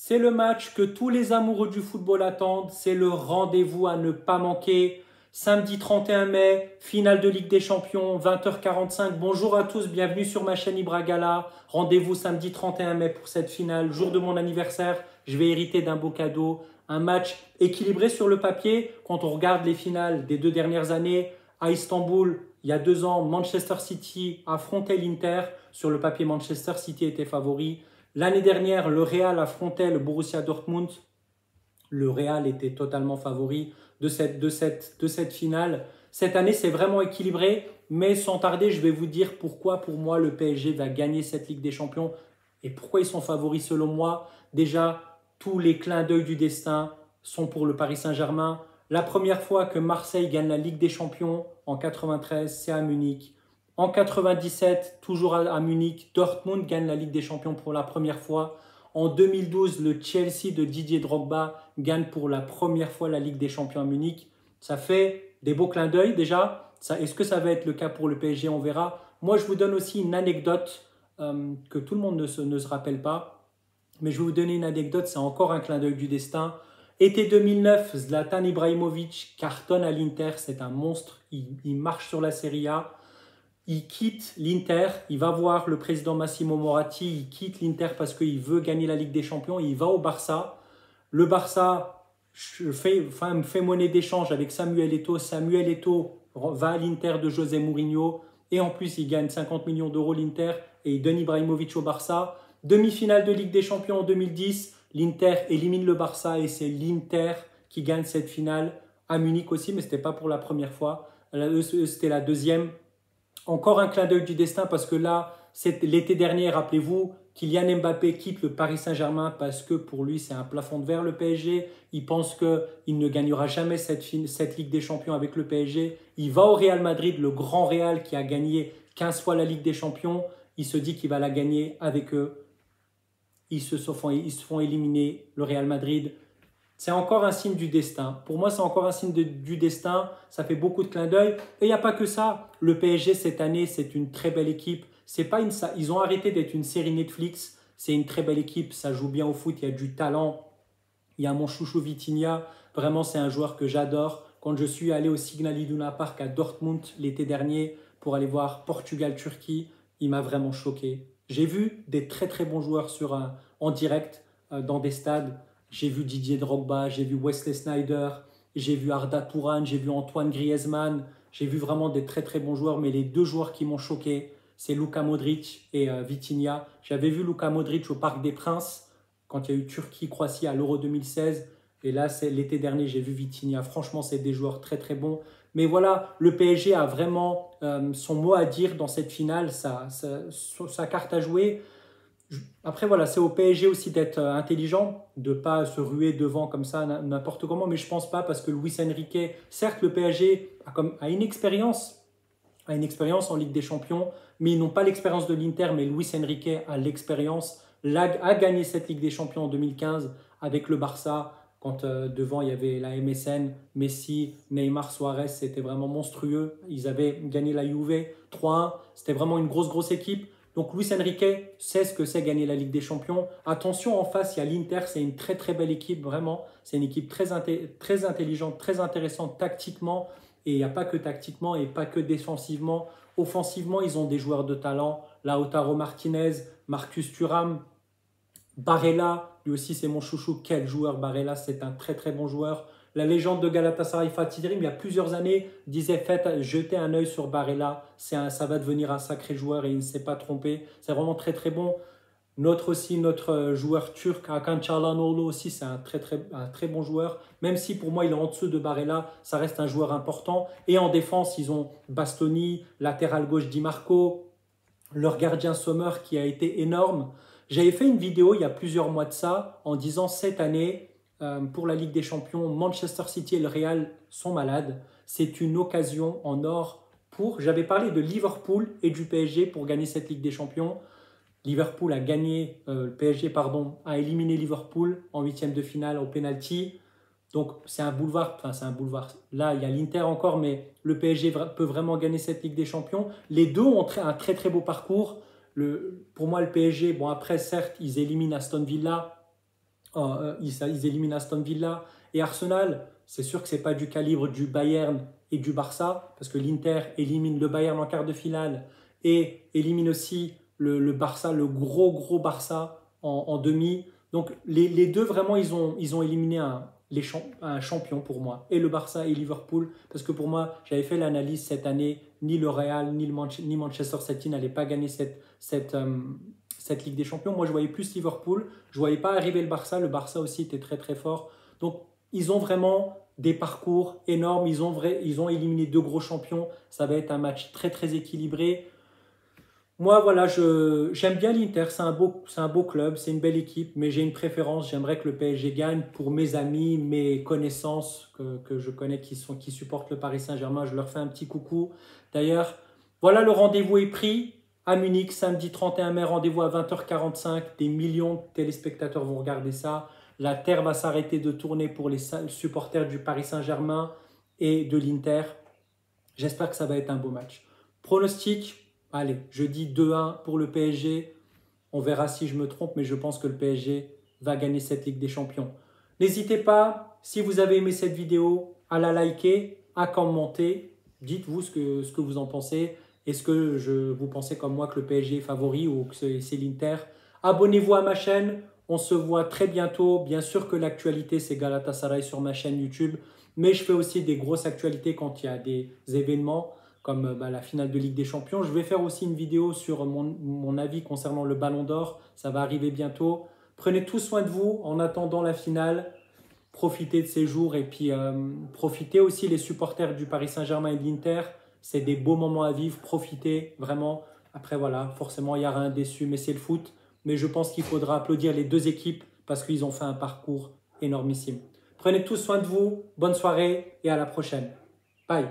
C'est le match que tous les amoureux du football attendent. C'est le rendez-vous à ne pas manquer. Samedi 31 mai, finale de Ligue des Champions, 20h45. Bonjour à tous, bienvenue sur ma chaîne Ibragala. Rendez-vous samedi 31 mai pour cette finale, jour de mon anniversaire. Je vais hériter d'un beau cadeau. Un match équilibré sur le papier. Quand on regarde les finales des 2 dernières années, à Istanbul, il y a 2 ans, Manchester City affrontait l'Inter. Sur le papier, Manchester City était favori. L'année dernière, le Real affrontait le Borussia Dortmund. Le Real était totalement favori de cette finale. Cette année, c'est vraiment équilibré, mais sans tarder, je vais vous dire pourquoi, pour moi, le PSG va gagner cette Ligue des Champions et pourquoi ils sont favoris selon moi. Déjà, tous les clins d'œil du destin sont pour le Paris Saint-Germain. La première fois que Marseille gagne la Ligue des Champions, en 93, c'est à Munich. En 97, toujours à Munich, Dortmund gagne la Ligue des Champions pour la première fois. En 2012, le Chelsea de Didier Drogba gagne pour la première fois la Ligue des Champions à Munich. Ça fait des beaux clins d'œil déjà. Est-ce que ça va être le cas pour le PSG? On verra. Moi, je vous donne aussi une anecdote que tout le monde ne se rappelle pas. Mais je vais vous donner une anecdote, c'est encore un clin d'œil du destin. Été 2009, Zlatan Ibrahimovic cartonne à l'Inter, c'est un monstre. Il marche sur la Serie A. Il quitte l'Inter, il va voir le président Massimo Moratti, il quitte l'Inter parce qu'il veut gagner la Ligue des Champions, il va au Barça. Le Barça fait monnaie d'échange avec Samuel Eto'o. Samuel Eto'o va à l'Inter de José Mourinho et en plus il gagne 50 millions d'euros l'Inter et il donne Ibrahimovic au Barça. Demi-finale de Ligue des Champions en 2010, l'Inter élimine le Barça et c'est l'Inter qui gagne cette finale à Munich aussi, mais ce n'était pas pour la première fois, c'était la deuxième. Encore un clin d'œil du destin parce que là, l'été dernier, rappelez-vous, Kylian Mbappé quitte le Paris Saint-Germain parce que pour lui, c'est un plafond de verre le PSG. Il pense qu'il ne gagnera jamais cette Ligue des Champions avec le PSG. Il va au Real Madrid, le grand Real qui a gagné 15 fois la Ligue des Champions. Il se dit qu'il va la gagner avec eux. Ils se font éliminer, le Real Madrid. C'est encore un signe du destin. Pour moi, c'est encore un signe du destin. Ça fait beaucoup de clins d'œil. Et il n'y a pas que ça. Le PSG, cette année, c'est une très belle équipe. Ils ont arrêté d'être une série Netflix. C'est une très belle équipe. Ça joue bien au foot. Il y a du talent. Il y a mon chouchou Vitinha. Vraiment, c'est un joueur que j'adore. Quand je suis allé au Signal Iduna Park à Dortmund l'été dernier pour aller voir Portugal-Turquie, il m'a vraiment choqué. J'ai vu des très très bons joueurs en direct dans des stades. J'ai vu Didier Drogba, j'ai vu Wesley Sneijder, j'ai vu Arda Turan, j'ai vu Antoine Griezmann. J'ai vu vraiment des très très bons joueurs, mais les 2 joueurs qui m'ont choqué, c'est Luka Modric et Vitinha. J'avais vu Luka Modric au Parc des Princes quand il y a eu Turquie-Croatie à l'Euro 2016. Et là, c'est l'été dernier, j'ai vu Vitinha. Franchement, c'est des joueurs très très bons. Mais voilà, le PSG a vraiment son mot à dire dans cette finale, sa carte à jouer. Après, voilà, c'est au PSG aussi d'être intelligent, de ne pas se ruer devant comme ça, n'importe comment. Mais je ne pense pas parce que Luis Enrique, certes, le PSG a une expérience en Ligue des Champions, mais ils n'ont pas l'expérience de l'Inter. Mais Luis Enrique a l'expérience, a gagné cette Ligue des Champions en 2015 avec le Barça. Quand devant, il y avait la MSN, Messi, Neymar, Suarez, c'était vraiment monstrueux. Ils avaient gagné la Juve 3-1. C'était vraiment une grosse équipe. Donc Luis Enrique sait ce que c'est gagner la Ligue des Champions. Attention, en face, il y a l'Inter. C'est une très très belle équipe, vraiment. C'est une équipe très intelligente, très intéressante tactiquement. Et il n'y a pas que tactiquement et pas que défensivement. Offensivement, ils ont des joueurs de talent. Lautaro Martinez, Marcus Thuram, Barella, lui aussi c'est mon chouchou. Quel joueur Barella, c'est un très très bon joueur. La légende de Galatasaray, Fatih Terim, il y a plusieurs années, disait jetez un œil sur Barella, ça va devenir un sacré joueur et il ne s'est pas trompé. C'est vraiment très très bon. Notre joueur turc, Hakan Çalhanoğlu aussi, c'est un très bon joueur. Même si pour moi il est en dessous de Barella, ça reste un joueur important. Et en défense, ils ont Bastoni, latéral gauche Di Marco, leur gardien Sommer qui a été énorme. J'avais fait une vidéo il y a plusieurs mois de ça en disant cette année, pour la Ligue des Champions, Manchester City et le Real sont malades. C'est une occasion en or j'avais parlé de Liverpool et du PSG pour gagner cette Ligue des Champions. Liverpool a gagné, le PSG a éliminé Liverpool en 8e de finale au penalty. Donc c'est un boulevard, Là, il y a l'Inter encore, mais le PSG peut vraiment gagner cette Ligue des Champions. Les deux ont un très très beau parcours. Pour moi, le PSG, bon après, certes, ils éliminent Aston Villa ils éliminent Aston Villa et Arsenal. C'est sûr que ce n'est pas du calibre du Bayern et du Barça, parce que l'Inter élimine le Bayern en quart de finale et élimine aussi le Barça, le gros Barça en demi. Donc les deux, vraiment, ils ont éliminé un champion pour moi, et le Barça et Liverpool, parce que pour moi, j'avais fait l'analyse cette année, ni le Real, ni Manchester City n'allaient pas gagner cette Ligue des Champions. Moi, je voyais plus Liverpool, je ne voyais pas arriver le Barça aussi était très fort. Donc, ils ont vraiment des parcours énormes, ils ont éliminé deux gros champions, ça va être un match très équilibré. Moi, voilà, j'aime bien l'Inter, c'est un beau club, c'est une belle équipe, mais j'ai une préférence, j'aimerais que le PSG gagne pour mes amis, mes connaissances que je connais qui supportent le Paris Saint-Germain, je leur fais un petit coucou. D'ailleurs, voilà, le rendez-vous est pris à Munich, samedi 31 mai, rendez-vous à 20h45, des millions de téléspectateurs vont regarder ça. La Terre va s'arrêter de tourner pour les supporters du Paris Saint-Germain et de l'Inter. J'espère que ça va être un beau match. Pronostic, allez, je dis 2-1 pour le PSG. On verra si je me trompe, mais je pense que le PSG va gagner cette Ligue des Champions. N'hésitez pas, si vous avez aimé cette vidéo, à la liker, à commenter. Dites-vous ce que vous en pensez. Est-ce que vous pensez comme moi que le PSG est favori ou que c'est l'Inter? Abonnez-vous à ma chaîne. On se voit très bientôt. Bien sûr que l'actualité, c'est Galatasaray sur ma chaîne YouTube. Mais je fais aussi des grosses actualités quand il y a des événements comme la finale de Ligue des Champions. Je vais faire aussi une vidéo sur mon avis concernant le Ballon d'Or. Ça va arriver bientôt. Prenez tout soin de vous en attendant la finale. Profitez de ces jours et puis profitez aussi les supporters du Paris Saint-Germain et de l'Inter. C'est des beaux moments à vivre. Profitez vraiment. Après, voilà, forcément, il y aura un déçu, mais c'est le foot. Mais je pense qu'il faudra applaudir les deux équipes parce qu'ils ont fait un parcours énormissime. Prenez tous soin de vous. Bonne soirée et à la prochaine. Bye.